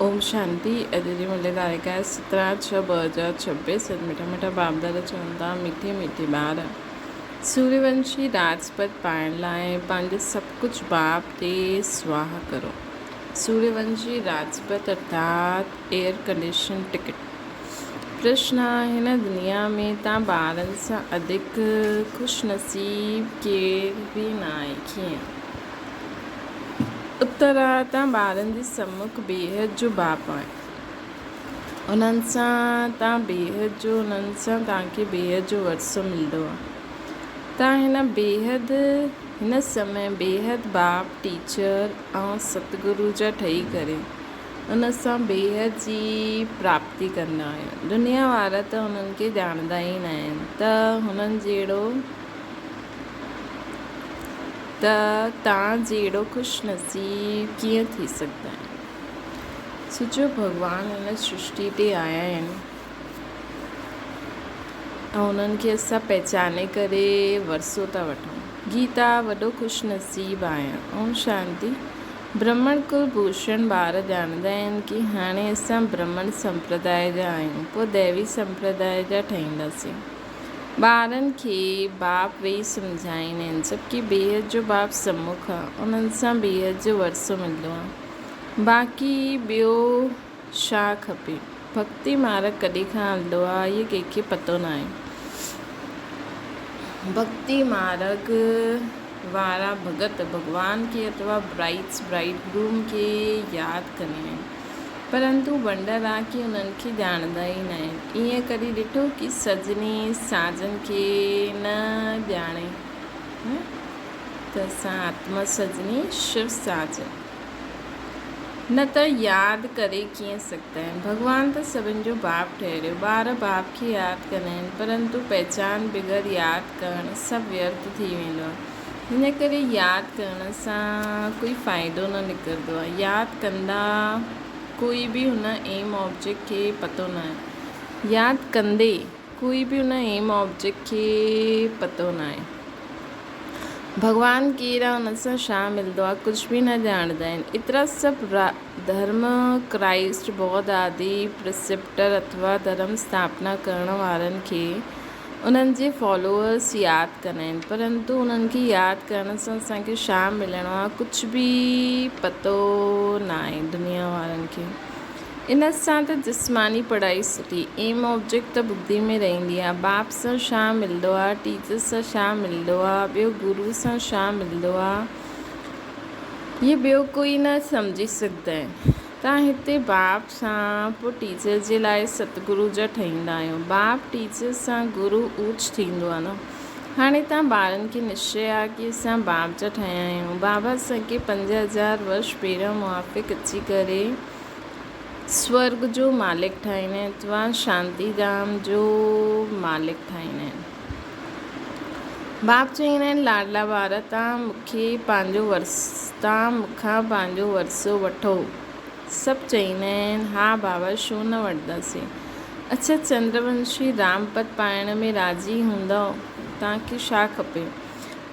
ओम शांति। अॼु जी मुंहिंजी तारीख़ आहे 17/6/2026। मिठा मिठा बाप दादा चवनि था मीठे मीठे ॿार सूर्यवंशी राजपथ पाइण लाइ पंहिंजो सभु कुझु बाप ते स्वाहा करो। सूर्यवंशी राजपथ अर्थात एयर कंडीशन टिकट। प्रश्न आहे, हिन दुनिया में तव्हां ॿारनि सां अधिक ख़ुशनसीब केर बि न आहे, कीअं? उत्तर आहे, तव्हां ॿारनि जे सम्मुख बेहद जो बाप आहे। उन्हनि सां तव्हांखे बेहद जो वरसो मिलंदो आहे। तव्हां हिन समय बेहद बाप, टीचर ऐं सतगुरु जा ठही करे उन सां बेहद जी प्राप्ति कंदा आहियो। दुनिया वारा त हुननि खे ॼाणंदा ई न आहिनि त तव्हां जहिड़ो ख़ुशनसीब कीअं थी सघंदा आहिनि। सोचो, भॻवानु हिन सृष्टि ते आया आहिनि ऐं उन्हनि खे असां पहचाने करे वरसो था वठूं। गीता, वॾो ख़ुशनसीब आहियां। ओम शांति। ब्राह्मण कुलभूषण ॿार ॼाणंदा आहिनि कि हाणे असां ब्राह्मण संप्रदाय जा आहियूं, पोइ दैवी संप्रदाय जा ठहींदासीं। ॿारनि खे बाप वेही सम्झाईंदा आहिनि, जबकि बेहद जो बाप सम्मुख आहे। उन्हनि सां बेहद जो वरसो मिलंदो आहे। बाक़ी ॿियो छा खपे? भक्ति मार्ग कॾहिं खां हलंदो आहे, इहे कंहिंखे पतो न आहे। भक्ति मार्ग वारा भगत भगवान खे अथवा ब्राइडग्रूम खे यादि कंदा आहिनि, परंतु वंडर आहे कि उन्हनि खे ॼाणंदा ई न आहिनि। ईअं कॾहिं ॾिठो कि सजनी साजन खे न ॼाणे त असां आत्मा सजनी शिव साजन न त यादि करे कीअं सघंदा आहिनि। भॻवानु त सभिनि जो बाप ठहियो। ॿार बाप खे यादि कंदा आहिनि, परंतु पहचान बग़ैर यादि करणु सभु व्यर्थ थी वेंदो आहे। हिन करे यादि करण सां कोई फ़ाइदो न निकिरंदो आहे। यादि कंदा कोई बि हुन एम ऑब्जेक्ट खे पतो न आहे। यादि कंदे कोई बि हुन एम ऑब्जेक्ट खे पतो न आहे। भॻवानु केरु आहे, हुन सां छा मिलंदो आहे, कुझु बि न ॼाणंदा आहिनि। एतिरा सभु धर्म, क्राइस्ट, बौद्ध आदि प्रिसेप्टर अथवा धर्म स्थापना करण वारनि खे उन्हनि जे फॉलोअर्स यादि कंदा आहिनि, परंतु उन्हनि खे यादि करण सां असांखे छा मिलणो आहे, कुझु बि पतो न आहे दुनिया वारनि खे। इन सां त जिस्मानी पढ़ाई सुठी, एम ऑब्जेक्ट त बुद्धि में रहंदी आहे। बाप सां छा मिलंदो आहे, टीचर सां छा मिलंदो आहे, ॿियो गुरू सां छा मिलंदो आहे, इहे ॿियो कोई न सम्झी सघंदा आहिनि। तव्हां हिते बाप सां पोइ टीचर जे लाइ सतगुरु जा ठहींदा आहियो। बाप टीचर सां गुरू ऊच थींदो आहे न। हाणे तव्हां ॿारनि खे निश्चय आहे कि असां बाप जा ठहिया आहियूं। बाबा असांखे 5000 वर्ष पहिरियों मुआफ़िक़ अची करे स्वर्ग जो मालिक ठाहींदा आहिनि अथवा शांतिधाम जो मालिक ठाहींदा आहिनि। बाप चवंदा आहिनि, लाडला ॿार, तव्हां मूंखां पंहिंजो वरसो वठो। सभु चवंदा आहिनि, हा बाबा, छो न वठंदासीं। अच्छा, चंद्रवंशी रामपथ पाइण में राज़ी हूंदव? तव्हांखे छा खपे?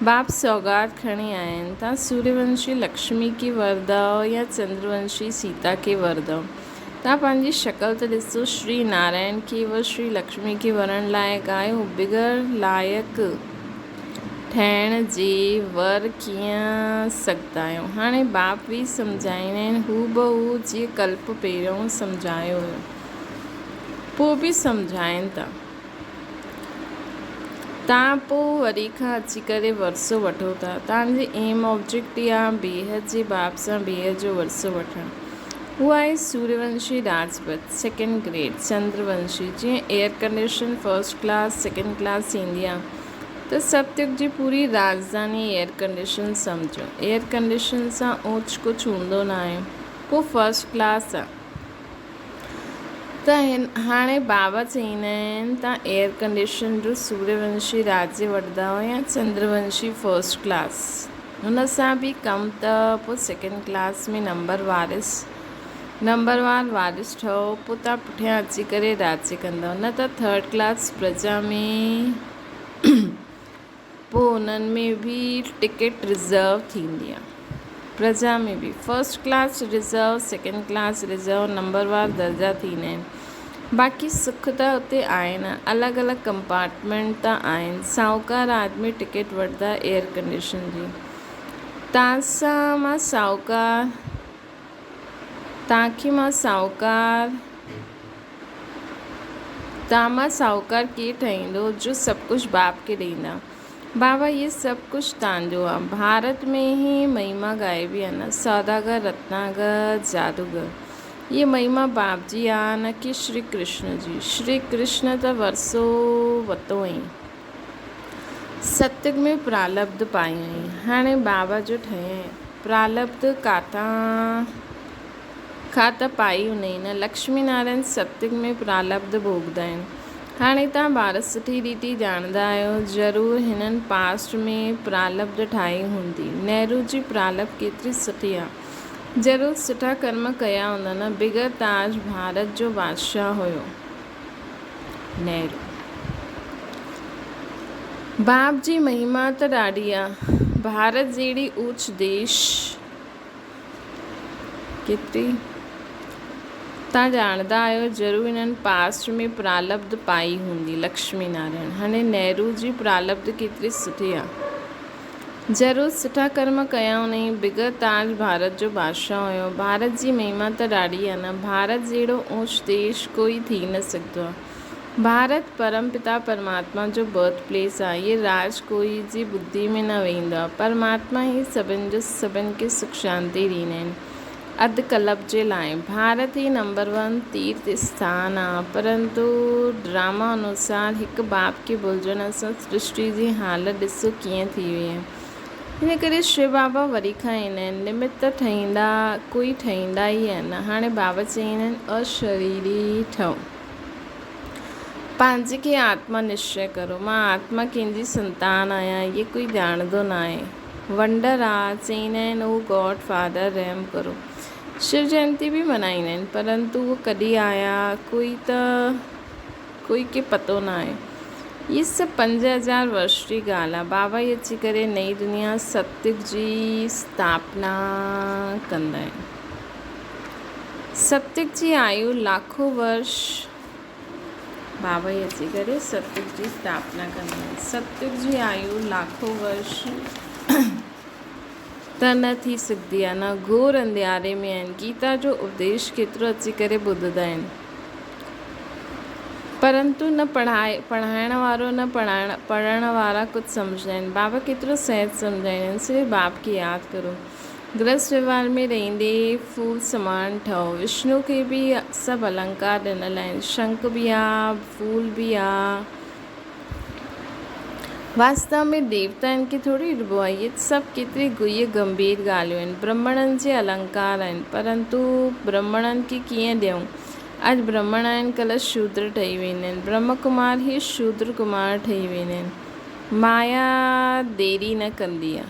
बाप सौगात खणी आया आहिनि। तव्हां सूर्यवंशी लक्ष्मी खे वरदव या चंद्रवंशी सीता खे वरदव? तव्हां पंहिंजी शक्ल त ॾिसो। श्री नारायण खे व श्री लक्ष्मी खे वरण लाइक़ु आहे, हू बग़ैर लाइक़ु ठहिण जे वर कीअं सघंदा आहियो? हाणे बाप बि सम्झाईंदा आहिनि, हू बहू जीअं कल्प पहिरियों सम्झायो हुयो, पोइ बि सम्झाइनि था। तव्हां पोइ वरी खां अची करे वरसो वठो था। तव्हांजे एम ऑब्जेक्ट या बेहद जे बाप सां बेहद जो वरसो वठणु। उहा आहे सूर्यवंशी राजपथ सेकेंड ग्रेड। चंद्रवंशी जीअं air condition first class second class ईंदी आहे, त सतयुग जी पूरी राजधानी एयर कंडीशन सम्झो। एयर कंडीशन सां ऊच कुझु हूंदो न आहे, पोइ फर्स्ट क्लास आहे। त हाणे बाबा चवंदा आहिनि, तव्हां एयर कंडीशन जो सूर्यवंशी राज्य वठंदव या चंद्रवंशी फर्स्ट क्लास? हुन सां बि कमु त पोइ सेकेंड क्लास में नंबरवार वारिस ठहो, पोइ तव्हां पुठियां अची करे राज्य कंदव, न त थर्ड क्लास प्रजा में पोइ उन्हनि में बि टिकट रिज़र्व थींदी आहे। प्रजा में भी first class reserve, second class reserve, नंबरवार दर्जा थींदा आहिनि। बाक़ी सुख त उते आहिनि, अलॻि अलॻि कंपार्टमेंट त आहिनि। साहूकार आदमी टिकट वठंदा एयर कंडीशन जी। तव्हांखे मां साहूकार कीअं ठाहींदो जो सभु कुझु बाप खे ॾींदा। बाबा ये सभु कुझु तव्हांजो आहे। भारत में ही महिमा ॻाइबी आहे न, सौदागर, रत्नागर, जादूगर। ये महिमा बाप जी आहे न कि श्री कृष्ण जी। श्री कृष्ण त वरसो वरितो हुई, सतयुग में प्रालब्ध पाई हुई। हाणे बाबा जो ठहे प्रालब्ध काथां खां त पाई हुनई न। लक्ष्मी नारायण सतयुग में प्रालब्ध भोगदा आहिनि। हाणे तव्हां ॿार सुठी रीति ॼाणंदा आहियो, ज़रूरु हिननि पास्ट में प्रालब्ध ठाही हूंदी। नेहरू जी प्रालब्ध केतिरी सुठी आहे, ज़रूरु सुठा कर्म कया हूंदा न। बिगर ताज भारत जो बादशाह हुयो नेहरू। बाप जी महिमा त ॾाढी आहे। भारत जहिड़ी ऊच देश केतिरी तव्हां ॼाणंदा आहियो, ज़रूरु हिननि पास्ट में प्रालब्ध पाई हूंदी। लक्ष्मी नारायण। हाणे नेहरू जी प्रालब्ध केतिरी सुठी आहे, ज़रूरु सुठा कर्म कया हुनई। बिगर ताज भारत जो बादशाह हुयो। भारत जी महिमा त ॾाढी आहे न। भारत जहिड़ो ऊच देश कोई थी न सघंदो आहे। भारत परमपिता परमात्मा जो बर्थ प्लेस आहे। ये राज कोई जी बुद्धि में न वेंदो आहे। परमात्मा ई सभिनि खे सुख शांति ॾींदा आहिनि। अधु कल्प जे लाइ भारत ई नंबर 1 तीर्थ स्थान आहे। परंतु ड्रामा अनुसार हिकु बाप खे भुलिजण सां सृष्टि जी हालत ॾिसो कीअं थी वई आहे। हिन करे शिव बाबा वरी खां ईंदा आहिनि। निमित्त कोई ठहींदा ई आहिनि। हाणे बाबा चईंदा आहिनि अशरीरी ठहो, पंहिंजे खे आत्मा निश्चय करो। मां आत्मा कंहिंजी संतान आहियां, ये कोई ॼाणंदो न आहे। वंडर आहे, चईंदा आहिनि ओ गॉड फादर रहम करो। शिव जयंती बि मल्हाईंदा आहिनि, परंतु उहो कॾहिं आया कोई खे पतो न आहे। ये सभु 5000 वर्ष जी ॻाल्हि आहे। बाबा ई अची करे नई दुनिया सतयुग जी स्थापना कंदा आहिनि। सतयुग जी आयु लाखों वर्ष। बाबा ई अची करे सतयुग जी स्थापना कंदा आहिनि। सतयुग जी आयु लाखों वर्ष त न थी सघंदी आहे न। घोर अंधियारे में आहिनि। गीता जो उपदेश केतिरो अची करे ॿुधंदा आहिनि, परंतु न पढ़ाइण वारो न पढ़ण वारा कुझु सम्झंदा आहिनि। बाबा केतिरो सहज सम्झाईंदा आहिनि। सिर्फ़ु बाप खे यादि करो। गृहस्थ व्यवहार में रहंदे फूल समान ठहो। विष्णु खे बि सभु अलंकार ॾिनल आहिनि। शंख बि आहे, फूल बि आहे। वास्तव में देवताउनि खे थोरी ॾिबो आहे। इहे सभु केतिरी गुह्य गंभीर ॻाल्हियूं आहिनि। ब्राह्मणनि जे अलंकार आहिनि, परंतु ब्राह्मणनि खे कीअं ॾियूं। अॼु ब्राह्मण आहिनि, कल्ह शूद्र ठही वेंदा आहिनि। ब्रह्म कुमार ई शूद्र कुमार ठही वेंदा आहिनि। माया देरी न कंदी आहे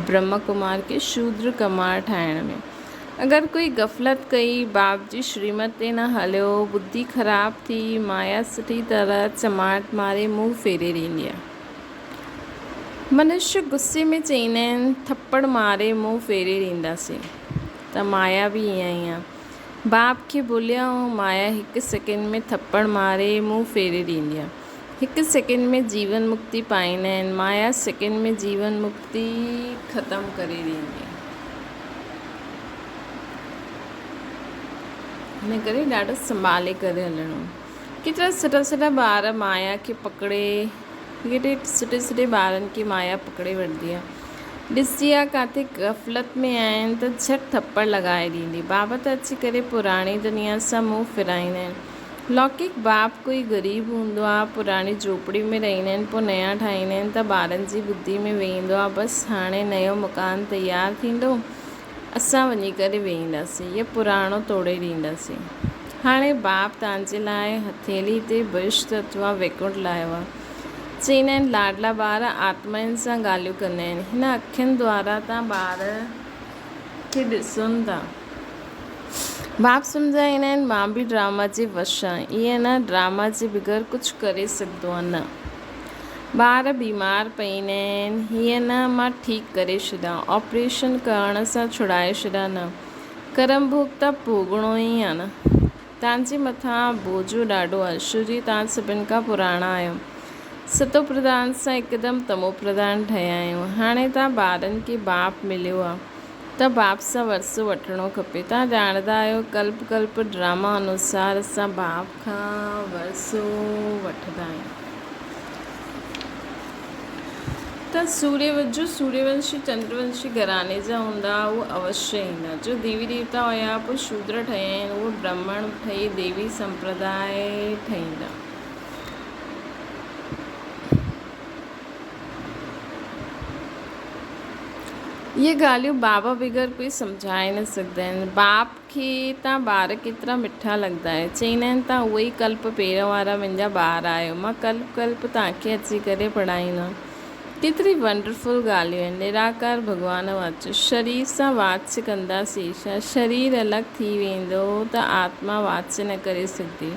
ब्रह्म कुमार खे शूद्र कुमार ठाहिण में। अगरि कोई गफ़लत कई, बाप जी श्रीमत ते न हलियो, बुद्धि ख़राब थी, माया सुठी तरह चमाट मारे मुंहुं फेरे ॾींदी आहे। मनुष्य गुस्से में चईंदा आहिनि थप्पड़ मारे मुंहुं फेरे ॾींदासीं, त माया बि ईअं ई आहे। बाप खे भुलिया ऐं माया हिकु सेकेंड में थप्पड़ मारे मुंहुं फेरे ॾींदी आहे। हिकु सेकेंड में जीवन मुक्ति पाईंदा आहिनि। माया सेकेंड में जीवन मुक्ति ख़तमु करे ॾींदी आहे। हिन करे ॾाढो संभाले करे हलणो। केतिरा सुठा ॿार माया खे पकड़े, केॾे सुठे ॿारनि खे माया पकड़े वठंदी आहे। ॾिसी आहे किथे गफ़लत में आहिनि त झटि थप्पड़ लॻाए ॾींदी। बाबा त अची करे पुराणी दुनिया सां मुंहुं फिराईंदा आहिनि। लौकिक बाप कोई ग़रीब हूंदो आहे, पुराणी झोपड़ी में रहंदा आहिनि, पोइ नया ठाहींदा आहिनि त ॿारनि जी बुद्धि में वेंदो आहे बसि हाणे नयो मकान तयारु थींदो, असां वञी करे वेहींदासीं या पुराणो तोड़े ॾींदासीं। हाणे बाप तव्हांजे लाइ हथेली ते विश्व अथवा वैकुंठ लाहियो आहे। चईंदा आहिनि लाडला ॿार आत्माउनि सां ॻाल्हियूं कंदा आहिनि। हिन अखियुनि द्वारा तव्हां ॿार खे ॾिसनि था। बाप सम्झाईंदा आहिनि मां बि ड्रामा जे वश आहियां। ईअं न, ड्रामा जे बग़ैर कुझु करे सघंदो आहे न। ॿार बीमार पईंदा आहिनि, हीअं न मां ठीकु करे छॾियां, ऑपरेशन करण सां छुड़ाए छॾियां, न करम भोग त भोगणो ई आहे न। तव्हांजे मथां बोझो ॾाढो आहे, छो जी तव्हां सभिनि खां पुराणा आहियो। सतो प्रधान सां हिकदमि तमो प्रधान ठहिया आहियूं। हाणे तव्हां ॿारनि खे बाप मिलियो आहे त बाप सां वरसो वठिणो खपे। तव्हां ॼाणंदा आहियो कल्प कल्प ड्रामा अनुसार असां बाप खां वरसो वठंदा आहियूं। त सूर्यवंशी चंद्रवंशी घराने जा हूंदा, उहो अवश्य ईंदा। जो देवी देवता हुया पोइ शूद्र ठहिया आहिनि, उहो ब्राह्मण ठही देवी संप्रदाय ठहींदा। ये ॻाल्हियूं बाबा बग़ैर कोई सम्झाए न सघंदा आहिनि। बाप खे तव्हां ॿार केतिरा मिठा लॻंदा आहियो। चईंदा आहिनि तव्हां उहे ई कल्प पहिरियों वारा मुंहिंजा ॿार आहियो, मां कल्प कल्प तव्हांखे अची करे पढ़ाईंदा। केतिरी वंडरफुल ॻाल्हियूं आहिनि। निराकार भॻवान वाच, शरीर सां वाच कंदासीं छा? शरीर अलॻि थी वेंदो त आत्मा वाच न करे सघंदी,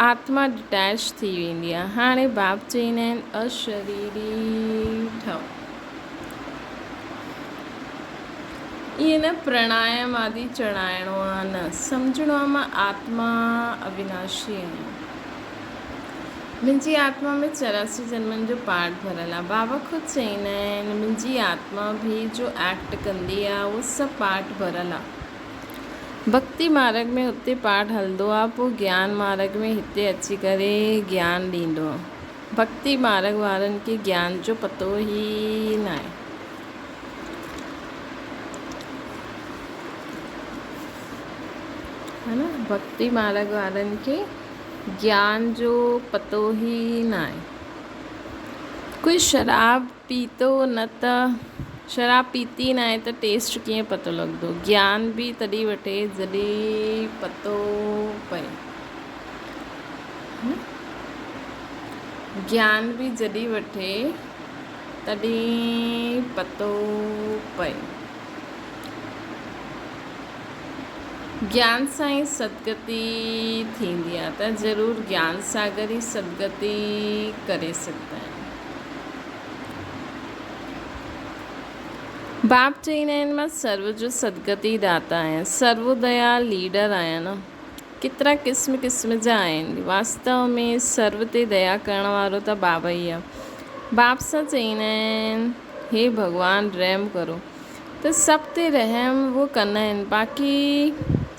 आत्मा डिटैच थी वेंदी आहे। हाणे बाप चईंदा आहिनि अशरीरी ठहो। ईअं न प्राणायाम आदि चढ़ाइणो आहे, न सम्झणो आहे मां आत्मा अविनाशी आहियां। मुंहिंजी आत्मा में 84 जन्मनि जो पाठ भरियलु आहे। बाबा ख़ुदि चईंदा आहिनि मुंहिंजी आत्मा बि जो एक्ट कंदी आहे उहो सभु पाठ भरियलु आहे। भक्ति मार्ग में हुते पाठ हलंदो आहे, पोइ ज्ञान मार्ग में हिते अची करे ज्ञान ॾींदो आहे। भक्ति मार्ग वारनि खे ज्ञान जो पतो ई न आहे, है न। भक्ति मार्ग वारनि खे ज्ञान जो पतो ई न आहे। कोई शराब पीतो न त शराब पीती न आहे त टेस्ट कीअं पतो लॻंदो। ज्ञान बि तॾहिं वठे जॾहिं पतो पए, ज्ञान बि जॾहिं वठे तॾहिं पतो पए। ज्ञान सां ई सदगति थींदी आहे, त ज़रूरु ज्ञान सागर ई सदगति करे सघंदा आहिनि। बाप चईंदा आहिनि मां सर्व जो सदगति दाता आहियां, सर्वोदया लीडर आहियां न। केतिरा क़िस्म क़िस्म जा आहिनि, वास्तव में सर्व ते दया करण वारो त बाबा ई आहे। बाप सां चईंदा आहिनि हे भॻवान रहम करो, त सभु ते रहम उहो कंदा आहिनि, बाक़ी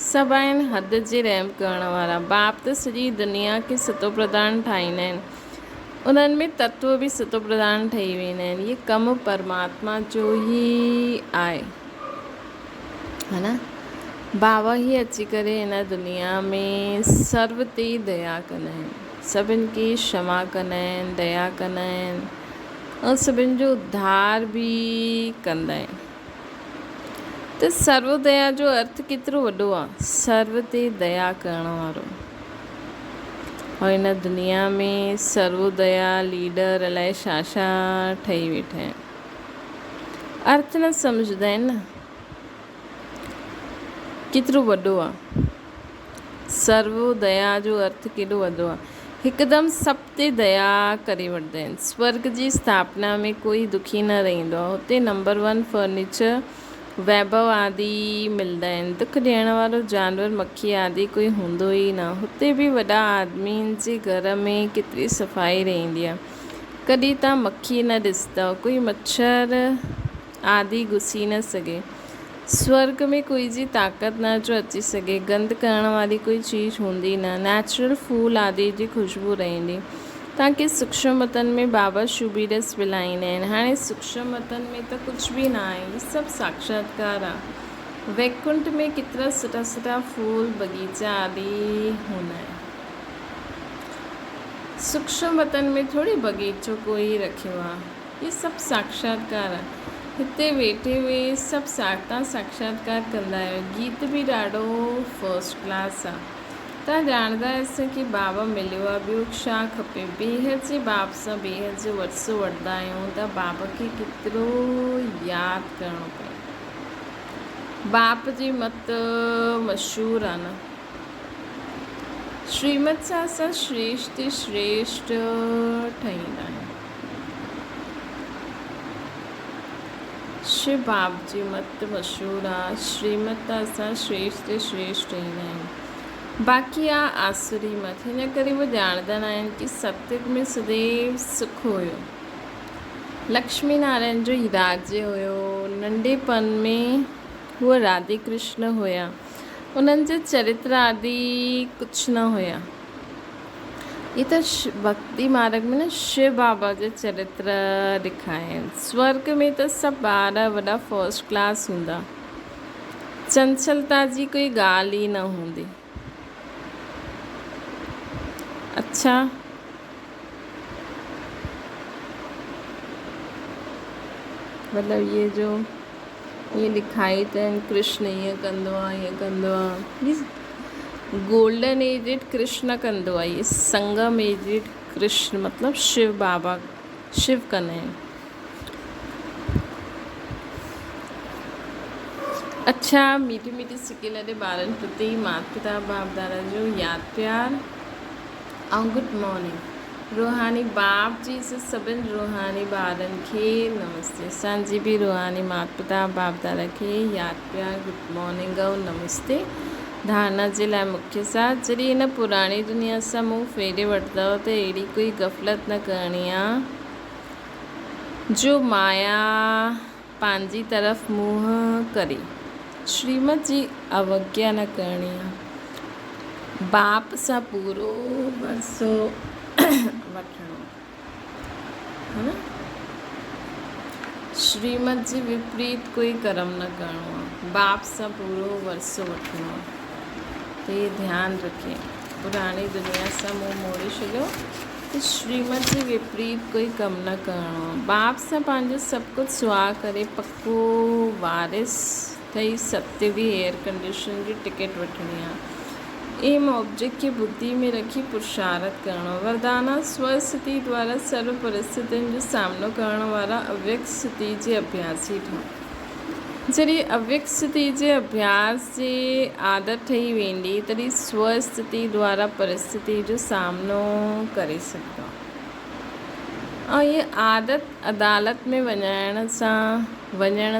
सभु आहिनि हद जे रहम करण वारा। बाप त सॼी दुनिया खे सतो प्रधान ठाहींदा आहिनि, उन्हनि में तत्व बि सतो प्रधान ठही वेंदा आहिनि। इहे कमु परमात्मा जो ई आहे, है न। बाबा ई अची करे हिन दुनिया में सर्व ते दया कंदा आहिनि, सभिनि खे क्षमा कंदा आहिनि, दया कंदा आहिनि ऐं सभिनि जो उद्धार बि कंदा आहिनि। त सर्वोदया जो अर्थ केतिरो वॾो आहे, सर्व ते दया करण वारो। और हिन दुनिया में सर्वोदया लीडर अलाए छा छा ठही वेठा आहिनि, अर्थ न सम्झंदा आहिनि न केतिरो वॾो आहे। सर्वोदया जो अर्थ केॾो वॾो आहे, हिकदमि सभु ते दया करे वठंदा आहिनि। स्वर्ग जी स्थापना में कोई दुखी न रहंदो आहे, हुते नंबर 1 फर्नीचर वैभव आदि मिलंदा आहिनि। दुख ॾियण वारो जानवर मक्खी आदि कोई हूंदो ई न। हुते बि वॾा आदमियुनि जे घर में केतिरी सफ़ाई रहंदी आहे, कॾहिं तव्हां मक्खी न ॾिसंदव, कोई मच्छर आदि घुसी न सघे। स्वर्ग में कोई जी ताक़त न जो अची सघे, गंद करण वारी कोई चीज़ हूंदी न, नेचुरल फूल आदि जी खुशबू रहंदी। तव्हांखे सूक्ष्म मतन में बाबा शुभी रस पिलाईंदा आहिनि। हाणे सूक्ष्म मतन में त कुझु बि न आहे, इहे सभु साक्षात्कार आहे। वैकुंठ में केतिरा सुठा सुठा फूल बगीचा आदि हूंदा आहिनि, सूक्ष्म मतन में थोरी बगीचो कोई रखियो आहे। इहे सभु साक्षात्कार आहे, हिते वेठे हुए सभु साक्षात्कार कंदा आहियो। गीत बि ॾाढो फर्स्ट क्लास आहे। तव्हां ॼाणंदा आहियो की बाबा मिलियो आहे, ॿियो छा खपे। बेहद जे बाप सां बेहद जो वरसो वठंदा आहियूं त बाबा खे केतिरो यादि करिणो पए। बाप जी मत मशहूरु आहे न, श्रीमत सां असां श्रेष्ठ ठहींदा आहियूं। शिव बाप जी मत मशहूरा श्रीमत असां श्रेष्ठ श्रेष्ठ ईंदा आहिनि। बाक़ी आहे आसुरी मत, हिन करे उहे ॼाणंदा न आहिनि कि सतयुग में सदैव सुख हुयो। लक्ष्मी नारायण जो ही राज्य हुयो। नंढेपन में उहे राधे कृष्ण हुया, उन्हनि जे चरित्र आदि कुझु न हुया। ये त भक्ति मार्ग में न शिव बाबा जे चरित्र ॾेखारिया आहिनि। स्वर्ग में त सभु ॿार वॾा फर्स्ट क्लास हूंदा, चंचलता जी कोई ॻाल्हि ई न हूंदी। अच्छा, मतिलबु ये जो ये ॾेखारी अथनि कृष्ण ईअं कंदो आहे, ईअं कंदो आहे, गोल्डन एजिड कृष्ण कंदो आहे। ये संगम एजिड कृष्ण मतिलबु शिव बाबा शिव कंदा आहिनि। अच्छा, मीठी मीठी सिके लॾे ॿारनि प्रति माता पिता बाप दादा जो यादि प्यार ऐं गुड मॉर्निंग। रूहानी बाप जी से सभिनी रूहानी ॿारनि खे नमस्ते। असांजी बि रूहानी माता पिता बाप दादा खे यादि प्यार गुड मॉर्निंग ऐं नमस्ते। धारणा जे लाइ मुख्य साथ, जॾहिं हिन पुराणी दुनिया सां मुंहुं फेरे वठंदव त अहिड़ी कोई गफ़लत न करणी आहे जो माया पंहिंजी तरफ़ मुंहुं करे। श्रीमत जी अवज्ञा न करणी आहे। बाप सां पूरो वरसो वठिणो है न। श्रीमत जे विपरीत कोई कर्म न करिणो आहे। बाप सां पूरो वरसो वठिणो आहे। तो ये ध्यानु रखें। पुरानी दुनिया सां मुंहुं मोड़े छॾियो त श्रीमत जे विपरीत कोई कमु न करिणो आहे। बाप सां पंहिंजो सभु कुझु सुवाह करे पको वारिस ठही सत्य जी एयर कंडीशन जी टिकट वठणी आहे। एम ऑब्जेक्ट खे बुद्धि में रखी पुरुषार्थ करिणो। वरदाना स्वस्थिति द्वारा सर्व परिस्थितियुनि जो सामनो करण वारा अव्यक्त स्थिति जे अभ्यासी ठहो। जॾहिं अव्यक्त स्थिति जे अभ्यास जे आदत ठही वेंदी तॾहिं स्वस्थिति द्वारा परिस्थिति जो सामनो करे सघंदा। ऐं ये आदत अदालत में वञण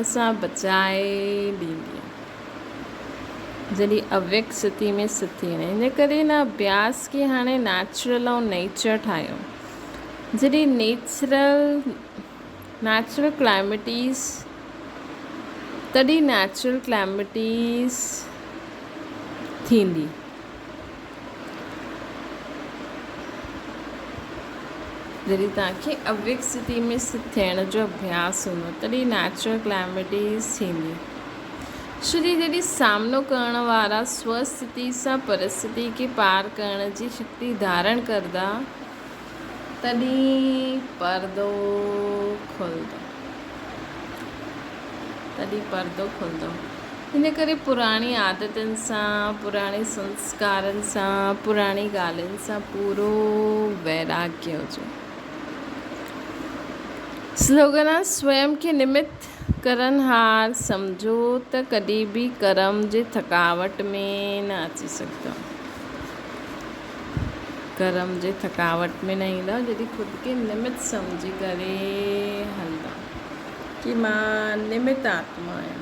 सां बचाए ॾींदी आहे। जॾहिं अव्यक्त स्थिति में स्थिति न, हिन करे हिन अभ्यास खे हाणे नेचुरल ऐं नेचर ठाहियो। जॾहिं नेचुरल क्लाइमेटीज़ तॾहिं नेचुरल क्लैमिटीज़ थींदी। जॾहिं तव्हांखे अव्यक्त स्थिति में स्थित थियण जो अभ्यास हूंदो तॾहिं नेचुरल क्लैमिटीज़ थींदी। श्री जॾहिं सामनो करण वारा स्वस्थिति सां परिस्थिति खे पार करण जी शक्ति धारण करदा तॾहिं पर्दो खुलंदो। हिन करे पुराणी आदतुनि सां, पुराणे संस्कारनि सां, पुराणी ॻाल्हियुनि सां पूरो वैराग्य हुजे। स्लोगन आहे स्वयं खे निमित्त करनहार सम्झो त कॾहिं बि कर्म जे थकावट में न अची सघंदा। कर्म जे थकावट में न ईंदा जॾहिं ख़ुदि खे निमित्त सम्झी करे हलंदा कि मां निमित्त आत्मा आहियां।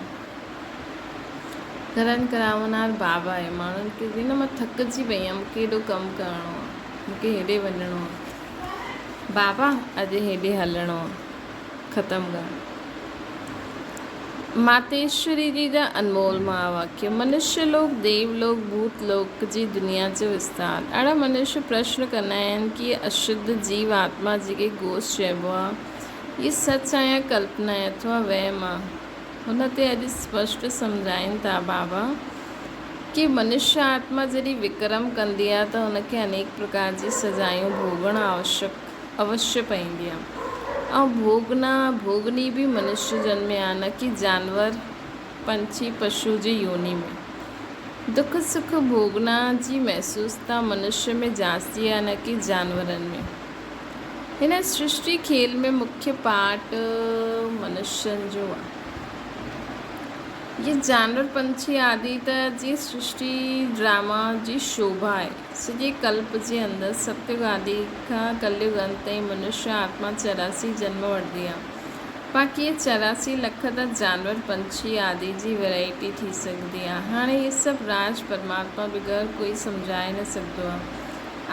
करन करावनार बाबा आहे। माण्हुनि खे बि न मां थकिजी पई आहियां, मूंखे हेॾो कमु करिणो आहे, मूंखे हेॾे वञिणो आहे। बाबा अॼु हेॾे हलणो आहे, ख़तमु ॻाल्हि। मातेश्वरी जी जा अनमोल महावाक्य। मनुष्य लोक, देवलोक, भूतलोक जी दुनिया जो विस्तार। ॾाढा मनुष्य प्रश्न कंदा आहिनि कि अशुद्ध जीव आत्मा जेके घोष चइबो आहे, ये सच आहे या कल्पना आहे अथवा वहम आहे। हुन ते अॼु स्पष्ट सम्झाइनि था बाबा कि मनुष्य आत्मा जॾहिं विक्रम कंदी आहे त हुनखे अनेक प्रकार जी सजायूं भोगणु अवश्य पवंदी आहे। ऐं भोगनी भी मनुष्य जन्म आहे, न कि जानवर पंछी पशु जी योनि में। दुख सुख भोगना जी महसूसता मनुष्य में जास्ती आहे, न कि जानवरनि में। हिन सृष्टि खेल में मुख्य पार्ट मनुष्यनि जो आहे। ये जानवर पंछी आदि त जी सृष्टि ड्रामा जी शोभा आहे। सॼे कल्प जे अंदरि सत्ययुग आदि खां कलयुग अंत ताईं मनुष्य आत्मा 84 जन्म वठंदी आहे। बाक़ी 84 लख त जानवर पंछी आदि जी वैरायटी थी सकती आहे। हाणे इहे सभु राज परमात्मा बग़ैर कोई सम्झाए न सघंदो आहे।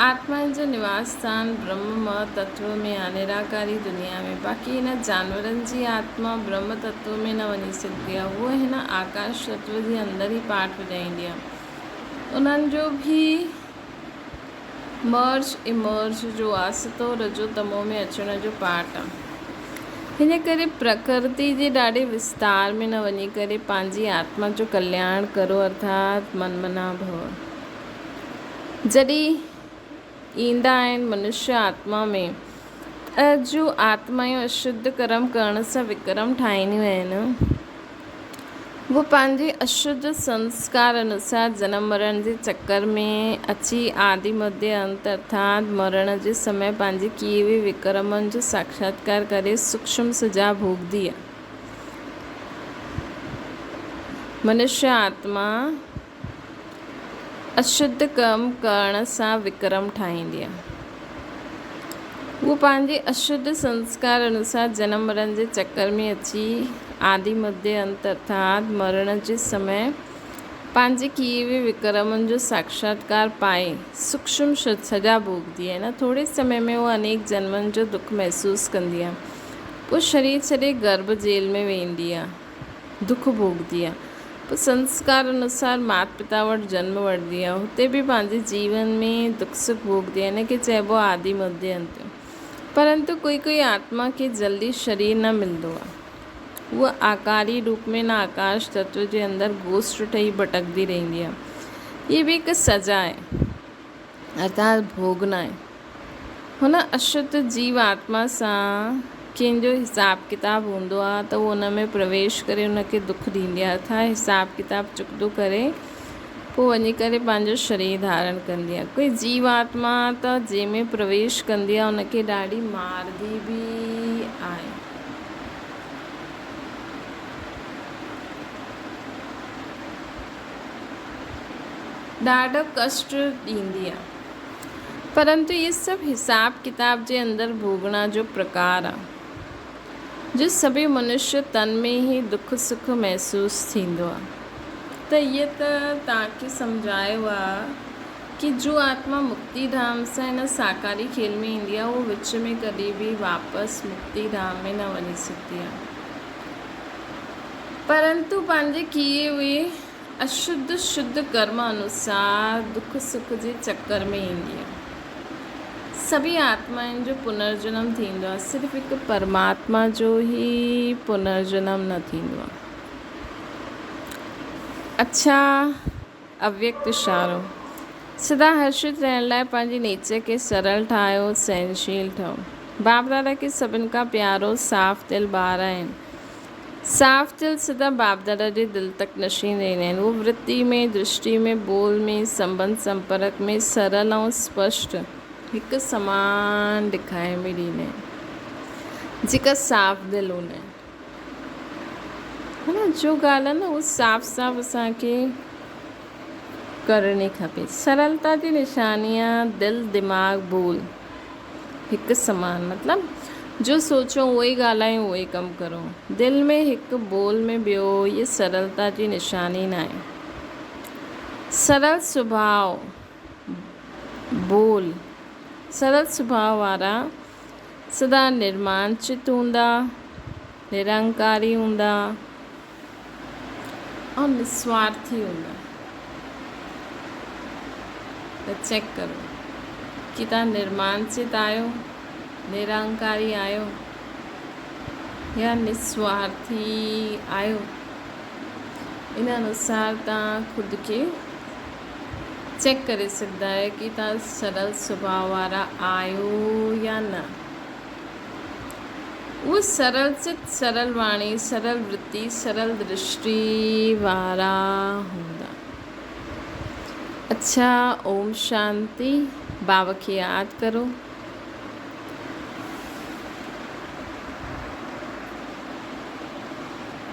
आत्मा जो निवास स्थान ब्रह्म तत्व में आहे, निराकारी दुनिया में। बाक़ी हिन जानवरनि जी आत्मा ब्रह्म तत्व में न वञी सघंदी आहे, उहा हिन आकाश तत्व जे अंदरि ई पाठ विञाईंदी आहे। उन्हनि जो बि मर्ज इमर्ज जो आहे, सतो रजो तमो में अचण जो पाठ आहे। हिन करे प्रकृति जे ॾाढे विस्तार में न वञी करे पंहिंजी आत्मा जो कल्याण करो, अर्थात मनमना भव। जॾहिं ईंदा आहिनि मनुष्य आत्मा में, जो आत्माऊं अशुद्ध कर्म करण सां विक्रम ठाहींदियूं आहिनि, वो पंहिंजे अशुद्ध संस्कार अनुसार जनम मरण जे चक्कर में अची आदि मध्य अंत अर्थात मरण जे समय पंहिंजे किए वे विक्रमनि जो साक्षात्कार करे सूक्ष्म सजा भोगदी आहे। मनुष्य आत्मा अशुद्ध कर्म करण सां विक्रम ठाहींदी आहे। वो पंहिंजे अशुद्ध संस्कार अनुसार जनम मरण जे चक्कर में अची आदि मध्य अंत अर्थात मरण जे समय पंहिंजे किए वे विक्रमनि जो साक्षात्कार पाए सूक्ष्म सजा भोगदी आहे। न थोरे समय में वो अनेक जन्मनि जो दुख महसूस कंदी आहे। पोइ शरीर छॾे गर्भ जेल में वेंदी आहे, दुख भोगदी आहे। पोइ संस्कार अनुसार माता पिता वटि जन्म वठंदी आहे, हुते बि पंहिंजे जीवन में दुख सुख भोगदी आहे। हिनखे चइबो आहे आदि मध्य अंत। परंतु कोई आत्मा खे जल्दी शरीर न मिलंदो आहे। उहा आकारी रूप में न आकाश तत्व जे अंदरि गोश्त ठही भटकदी रहंदी आहे। ये भी हिकु सजा आहे, अर्थात भोगना आहे। हुन अशुद्ध जीव आत्मा सां कंहिंजो हिसाब किताब हूंदो आहे त उहो हुन में प्रवेश करे हुनखे दुख ॾींदी आहे, अर्थात हिसाब किताब चुकंदो करे पोइ वञी करे पंहिंजो शरीर धारण कंदी आहे। कोई जीव आत्मा त जंहिंमें प्रवेश कंदी आहे हुनखे ॾाढी मारदी बि आहे। ॾाढो कष्ट ॾींदी आहे। परंतु ये सभु हिसाब किताब जे अंदरि भोगना जो प्रकार आहे, जो सभी मनुष्य तन में ही दुख सुख महसूस थींदो आहे। त इहे त तव्हांखे सम्झायो आहे कि जो आत्मा मुक्ति धाम सां हिन साकारी खेल में ईंदी आहे, उहो विच में कॾहिं बि वापसि मुक्ति धाम में न वञी सघंदी आहे, परंतु पंहिंजे किए उहे अशुद्ध शुद्ध कर्म अनुसार दुख सुख जे चक्कर में ईंदी आहे। सभी आत्माउनि जो पुनर्जन्म थींदो आहे, सिर्फ़ु हिकु परमात्मा जो ही पुनर्जन्म न थींदो आहे। अच्छा, अव्यक्त इशारो। सदा हर्षित रहण लाइ पंहिंजी नेचर खे सरल ठाहियो, सहनशील ठहो। बाप दादा खे सभिनि खां प्यारो साफ़ दिलि ॿार आहिनि। साफ़ दिलि सदा बाप दादा जे दिलि तक नशीन रहंदा आहिनि। उहो वृत्ति में, दृष्टि में, बोल में, संबंध संपर्क में सरल ऐं स्पष्ट हिकु समान ॾेखारे में ॾींदा आहिनि। जेका साफ़ दिलि हूंदा आहिनि, है न, जो ॻाल्हि आहे न उहो साफ़ साफ़ असांखे करणी खपे। सरलता जी निशानी आहे दिलि दिमाग़ बोल हिकु समान, मतिलबु जो सोचो उहो ई ॻाल्हायूं, उहो ई कमु करो। दिलि में हिकु बोल में ॿियो, इहे सरलता जी निशानी न आहे। सरल स्वभाव बोल, सरल स्वभाव वारा सदा निर्मांचित हूंदा, निरंकारी हूंदा और निस्वार्थी हूंदा। त चेक करो कि तव्हां निर्मांचित आहियो, निरंकारी आहियो या निस्वार्थी आहियो। इन अनुसार तव्हां ख़ुदि खे चेक करे सघंदा आहियो कि तव्हां सरल स्वभाव वारा आहियो या न। उहो सरल चित, सरल वाणी, सरल वृत्ति, सरल दृष्टि वारा हूंदा। अच्छा, ओम शांति। बाबा खे यादि करो।